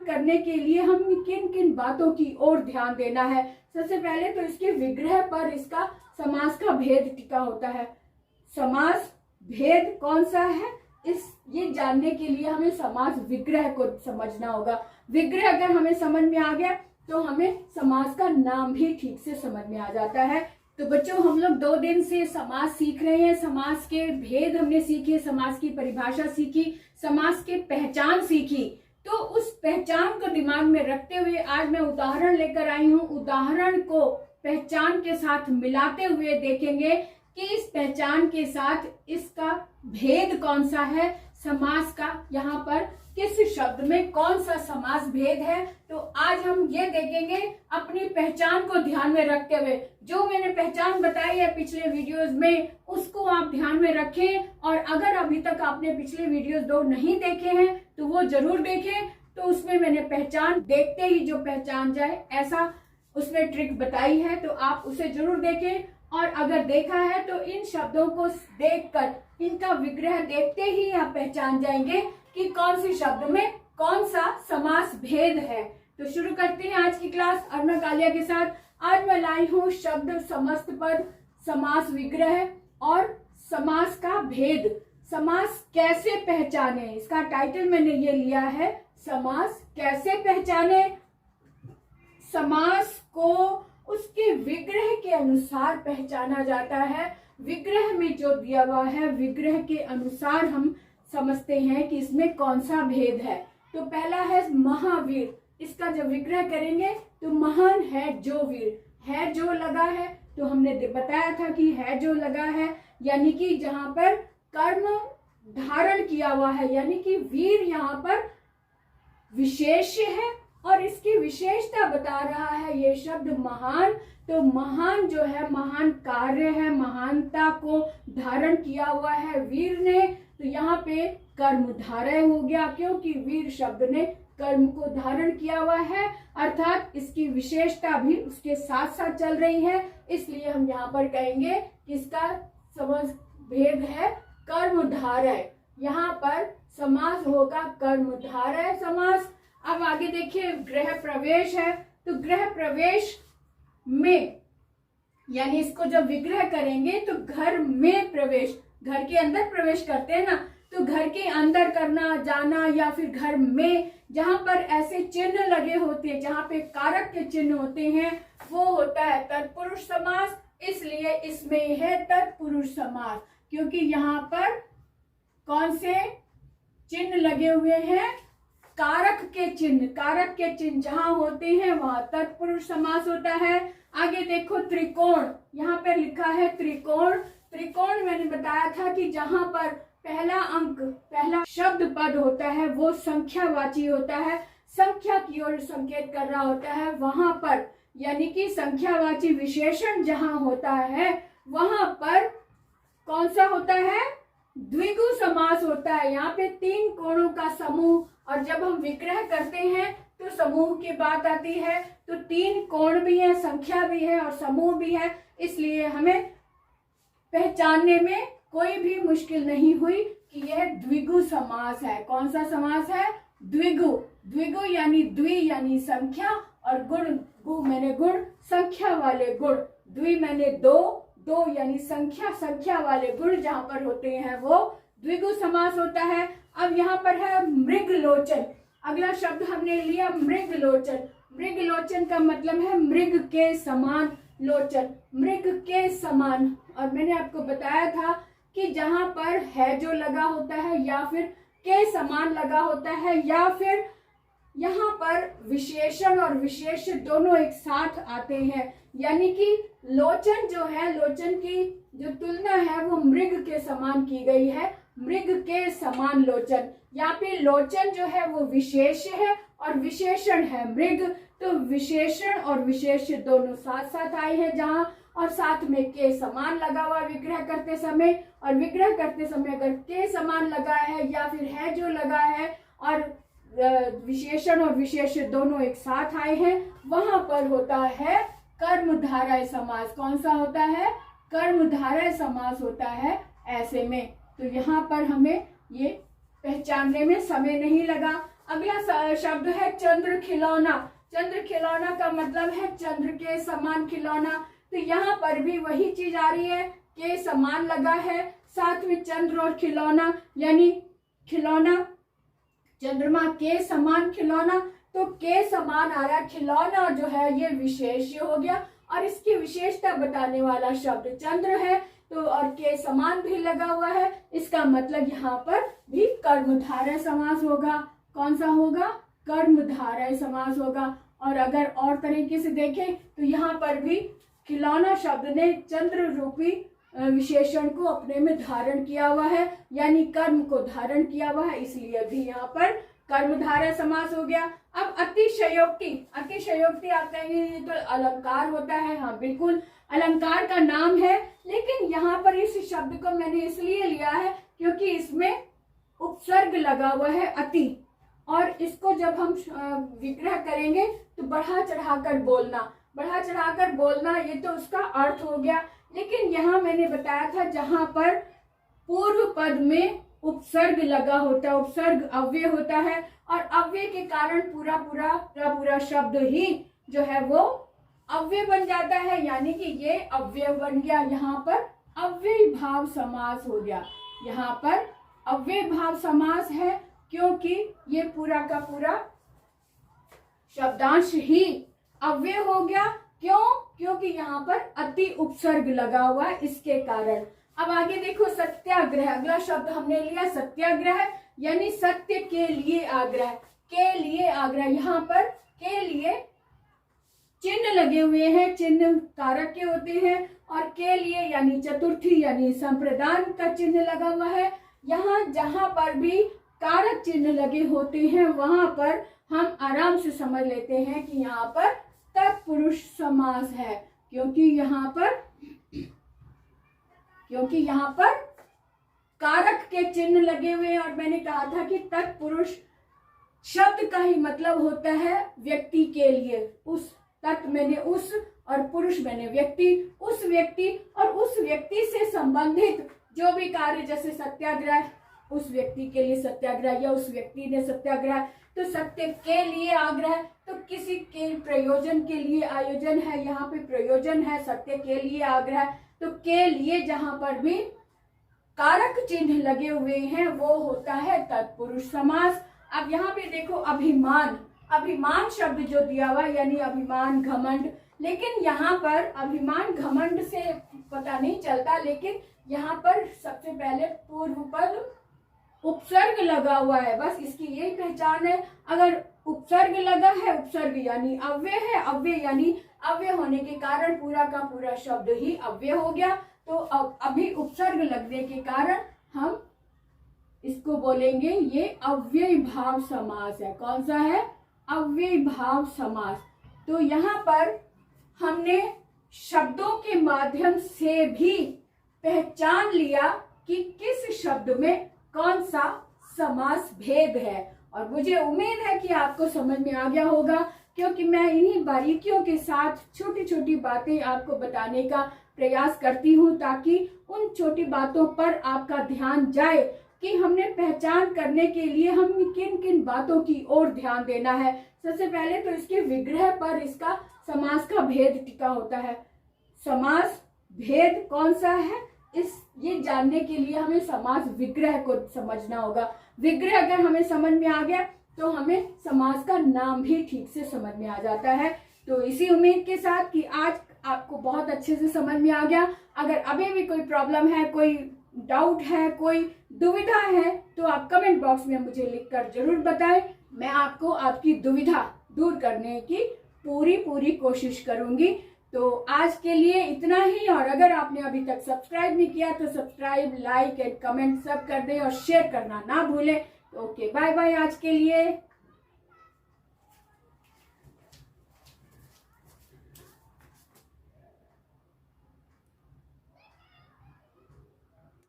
करने के लिए हम किन किन बातों की ओर ध्यान देना है। सबसे पहले तो इसके विग्रह पर इसका समास का भेद टिका होता है। समास भेद कौन सा है, ये जानने के लिए हमें समास विग्रह को समझना होगा। विग्रह अगर हमें समझ में आ गया तो हमें समास का नाम भी ठीक से समझ में आ जाता है। तो बच्चों, हम लोग 2 दिन से समास सीख रहे हैं। समास के भेद हमने सीखे, समास की परिभाषा सीखी, समास की पहचान सीखी। तो उस पहचान को दिमाग में रखते हुए आज मैं उदाहरण लेकर आई हूँ। उदाहरण को पहचान के साथ मिलाते हुए देखेंगे कि इस पहचान के साथ इसका भेद कौन सा है, समास का यहाँ पर किस शब्द में कौन सा समास भेद है। तो आज हम ये देखेंगे अपनी पहचान को ध्यान में रखते हुए। जो मैंने पहचान बताई है पिछले वीडियोस में, उसको आप ध्यान में रखें। और अगर अभी तक आपने पिछले वीडियोस 2 नहीं देखे हैं तो वो जरूर देखें। तो उसमें मैंने पहचान देखते ही जो पहचान जाए ऐसा उसमें ट्रिक बताई है, तो आप उसे जरूर देखें। और अगर देखा है तो इन शब्दों को देखकर, इनका विग्रह देखते ही आप पहचान जाएंगे कि कौन सी शब्द में कौन सा समास भेद है। तो शुरू करते हैं आज की क्लास अरुणा कालिया के साथ। आज मैं लाई हूँ शब्द, समस्त पद, समास विग्रह और समास का भेद। समास कैसे पहचाने, इसका टाइटल मैंने ये लिया है, समास कैसे पहचाने। समास को उसके विग्रह के अनुसार पहचाना जाता है। विग्रह में जो दिया हुआ है, विग्रह के अनुसार हम समझते हैं कि इसमें कौन सा भेद है। तो पहला है महावीर। इसका जब विग्रह करेंगे तो महान है जो वीर, है जो लगा है, तो हमने बताया था कि है जो लगा है यानी कि जहां पर कर्म धारण किया हुआ है, यानी कि वीर यहाँ पर विशेष्य है और इसकी विशेषता बता रहा है ये शब्द महान। तो महान जो है, महान कार्य है, महानता को धारण किया हुआ है वीर ने। तो यहाँ पे कर्म धारय हो गया, क्योंकि वीर शब्द ने कर्म को धारण किया हुआ है, अर्थात इसकी विशेषता भी उसके साथ साथ चल रही है। इसलिए हम यहाँ पर कहेंगे कि इसका समझ भेद है कर्म धारय। यहाँ पर समास होगा कर्म धारय समास। अब आगे देखिए, गृह प्रवेश है। तो गृह प्रवेश में यानी इसको जब विग्रह करेंगे तो घर में प्रवेश, घर के अंदर प्रवेश करते हैं ना, तो घर के अंदर करना, जाना, या फिर घर में जहां पर ऐसे चिन्ह लगे होते हैं, जहां पे कारक के चिन्ह होते हैं, वो होता है तत्पुरुष समास। इसलिए इसमें है तत्पुरुष समास, क्योंकि यहाँ पर कौन से चिन्ह लगे हुए हैं, कारक के चिन्ह। कारक के चिन्ह जहां होते हैं वहां तत्पुरुष समास होता है। आगे देखो त्रिकोण, यहाँ पर लिखा है त्रिकोण। त्रिकोण मैंने बताया था कि जहां पर पहला अंक, पहला शब्द पद होता है वो संख्यावाची होता है, संख्या की ओर संकेत कर रहा होता है। वहां पर यानी कि संख्यावाची विशेषण जहां होता है वहां पर कौन सा होता है, द्विगु समास होता है। यहाँ पे 3 कोणों का समूह, और जब हम विग्रह करते हैं तो समूह की बात आती है। तो 3 कोण भी है, संख्या भी है और समूह भी है, इसलिए हमें पहचानने में कोई भी मुश्किल नहीं हुई कि यह द्विगु समास है। कौन सा समास है, द्विगु। द्विगु यानी द्वि यानी संख्या, और गुण, गु मैंने गुण, संख्या वाले गुण, द्वि मैंने 2, 2 यानी संख्या, संख्या वाले गुण जहां पर होते हैं वो द्विगु समास होता है। अब यहाँ पर है मृगलोचन। अगला शब्द हमने लिया मृगलोचन। मृगलोचन का मतलब है मृग के समान लोचन, मृग के समान। और मैंने आपको बताया था कि जहां पर है जो लगा होता है, या फिर के समान लगा होता है, या फिर यहाँ पर विशेषण और विशेष्य दोनों एक साथ आते हैं, यानी कि लोचन जो है, लोचन की जो तुलना है वो मृग के समान की गई है, मृग के समान लोचन। यहाँ पे लोचन जो है वो विशेष्य है और विशेषण है मृग। तो विशेषण और विशेष्य दोनों साथ साथ आए हैं जहां, और साथ में के समान लगा हुआ विग्रह करते समय। और विग्रह करते समय अगर के समान लगा है या फिर है जो लगा है और विशेषण और विशेष्य दोनों एक साथ आए हैं, वहां पर होता है कर्मधारय समास। कौन सा होता है, कर्मधारय समास होता है ऐसे में। तो यहाँ पर हमें ये पहचानने में समय नहीं लगा। अगला शब्द है चंद्र खिलौना। चंद्र खिलौना का मतलब है चंद्र के समान खिलौना। तो यहाँ पर भी वही चीज आ रही है, के समान लगा है, साथ में चंद्र और खिलौना, यानी खिलौना चंद्रमा के समान खिलौना। तो के समान आ रहा, खिलौना जो है ये विशेष्य हो गया और इसकी विशेषता बताने वाला शब्द चंद्र है। तो और के समान भी लगा हुआ है, इसका मतलब यहाँ पर भी कर्मधारय समास होगा। कौन सा होगा? कर्मधारय समास होगा। और अगर और तरीके से देखें तो यहाँ पर भी खिलौना शब्द ने चंद्र रूपी विशेषण को अपने में धारण किया हुआ है, यानी कर्म को धारण किया हुआ है, इसलिए भी यहाँ पर कर्मधारय समास हो गया। अब अतिशयोक्ति। अतिशयोक्ति आप कहेंगे ये तो अलंकार होता है। हाँ बिल्कुल, अलंकार का नाम है, लेकिन यहाँ पर इस शब्द को मैंने इसलिए लिया है क्योंकि इसमें उपसर्ग लगा हुआ है अति, और इसको जब हम विग्रह करेंगे तो बढ़ा चढ़ाकर बोलना, बढ़ा चढ़ाकर बोलना, ये तो उसका अर्थ हो गया। लेकिन यहाँ मैंने बताया था जहां पर पूर्व पद में उपसर्ग लगा होता है, उपसर्ग अव्यय होता है, और अव्यय के कारण पूरा शब्द ही जो है वो अव्यय बन जाता है, यानी कि ये अव्यय बन गया। यहाँ पर अव्यय भाव समास हो गया। यहाँ पर अव्यय भाव समास है क्योंकि ये पूरा का पूरा शब्दांश ही अव्यय हो गया। क्यों? क्योंकि यहाँ पर अति उपसर्ग लगा हुआ है, इसके कारण। अब आगे देखो सत्याग्रह। अगला शब्द हमने लिया सत्याग्रह, यानी सत्य के लिए आग्रह। के लिए आग्रह, यहाँ पर के लिए चिन्ह लगे हुए हैं, चिन्ह कारक के होते हैं, और के लिए यानी चतुर्थी यानी संप्रदान का चिन्ह लगा हुआ है। यहाँ जहां पर भी कारक चिन्ह लगे होते हैं वहां पर हम आराम से समझ लेते हैं कि यहाँ पर तत्पुरुष समास है, क्योंकि यहाँ पर कारक के चिन्ह लगे हुए हैं। और मैंने कहा था कि तत्पुरुष शब्द का ही मतलब होता है व्यक्ति के लिए। उस तत् मैंने उस और पुरुष मैंने व्यक्ति, उस व्यक्ति और उस व्यक्ति से संबंधित जो भी कार्य, जैसे सत्याग्रह, उस व्यक्ति के लिए सत्याग्रह या उस व्यक्ति ने सत्याग्रह, तो सत्य के लिए आग्रह, तो किसी के प्रयोजन के लिए आयोजन है, यहाँ पे प्रयोजन है, सत्य के लिए आग्रह। तो के लिए जहां पर भी कारक चिन्ह लगे हुए हैं वो होता है तत्पुरुष समास। अब यहाँ पे देखो अभिमान। अभिमान शब्द जो दिया हुआ यानी अभिमान, घमंड, लेकिन यहाँ पर अभिमान घमंड से पता नहीं चलता, लेकिन यहाँ पर सबसे पहले पूर्व पद उपसर्ग लगा हुआ है, बस इसकी यही पहचान है। अगर उपसर्ग लगा है, उपसर्ग यानी अव्यय है, अव्यय यानी अव्यय होने के कारण पूरा का पूरा शब्द ही अव्यय हो गया। तो अब अभी उपसर्ग लगने के कारण हम इसको बोलेंगे ये अव्यय भाव समास है। कौन सा है? अव्यय भाव समास। तो यहाँ पर हमने शब्दों के माध्यम से भी पहचान लिया कि किस शब्द में कौन सा समास भेद है, और मुझे उम्मीद है कि आपको समझ में आ गया होगा, क्योंकि मैं इन्हीं बारीकियों के साथ छोटी छोटी बातें आपको बताने का प्रयास करती हूँ, ताकि उन छोटी बातों पर आपका ध्यान जाए कि हमने पहचान करने के लिए हम किन किन बातों की ओर ध्यान देना है। सबसे पहले तो इसके विग्रह पर इसका समास का भेद टिका होता है। समास भेद कौन सा है, ये जानने के लिए हमें समास विग्रह को समझना होगा। विग्रह अगर हमें समझ में आ गया तो हमें समास का नाम भी ठीक से समझ में आ जाता है। तो इसी उम्मीद के साथ कि आज आपको बहुत अच्छे से समझ में आ गया। अगर अभी भी कोई प्रॉब्लम है, कोई डाउट है, कोई दुविधा है, तो आप कमेंट बॉक्स में मुझे लिखकर जरूर बताएं। मैं आपको आपकी दुविधा दूर करने की पूरी कोशिश करूंगी। तो आज के लिए इतना ही, और अगर आपने अभी तक सब्सक्राइब नहीं किया तो सब्सक्राइब, लाइक एंड कमेंट सब कर दें और शेयर करना ना भूलें। तो ओके, बाय बाय आज के लिए।